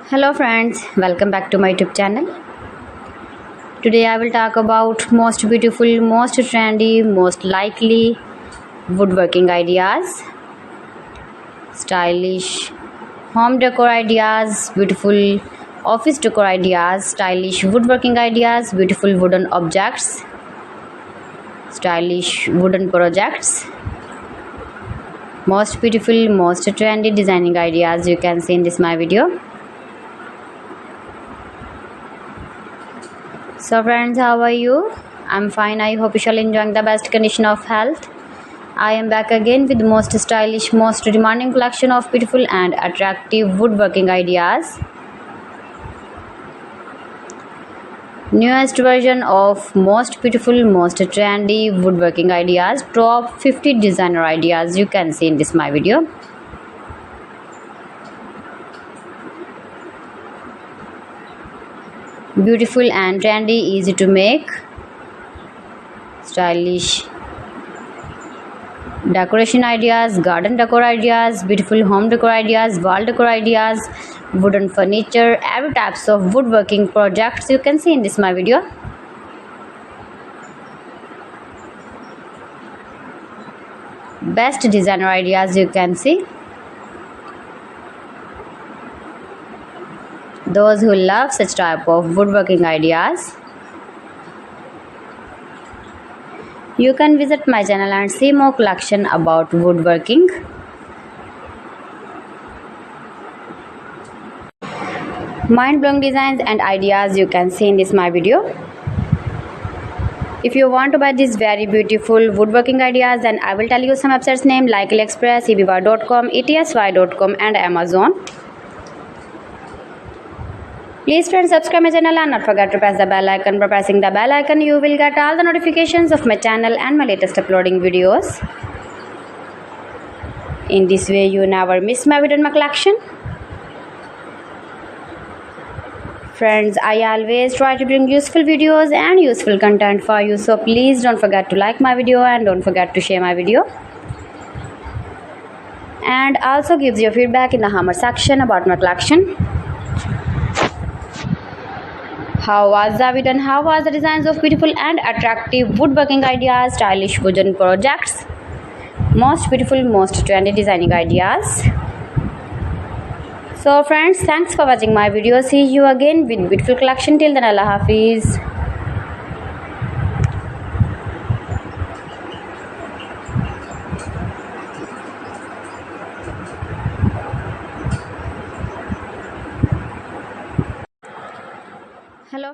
Hello friends, welcome back to my YouTube channel. Today I will talk about most beautiful, most trendy, most likely woodworking ideas, stylish home decor ideas, beautiful office decor ideas, stylish woodworking ideas, beautiful wooden objects, stylish wooden projects, most beautiful, most trendy designing ideas you can see in this my video. So friends, how are you? I'm fine. I hope you shall enjoying the best condition of health. I am back again with the most stylish, most demanding collection of beautiful and attractive woodworking ideas. Newest version of most beautiful, most trendy woodworking ideas. Top 50 designer ideas you can see in this my video. Beautiful and trendy, easy to make, stylish decoration ideas, garden decor ideas, beautiful home decor ideas, wall decor ideas, wooden furniture, every types of woodworking projects you can see in this my video. Best designer ideas you can see. Those who love such type of woodworking ideas, you can visit my channel and see more collection about woodworking. Mind-blowing designs and ideas you can see in this my video. If you want to buy these very beautiful woodworking ideas, then I will tell you some websites name like AliExpress, eBay.com, ETSY.com and Amazon. Please friends, subscribe my channel and not forget to press the bell icon. By pressing the bell icon, you will get all the notifications of my channel and my latest uploading videos. In this way, you never miss my video in my collection. Friends, I always try to bring useful videos and useful content for you. So please don't forget to like my video and don't forget to share my video. And also gives your feedback in the comment section about my collection. How was the video and how was the designs of beautiful and attractive woodworking ideas, stylish wooden projects, most beautiful, most trendy designing ideas. So friends, thanks for watching my video. See you again with beautiful collection. Till then, Allah Hafiz. Hello.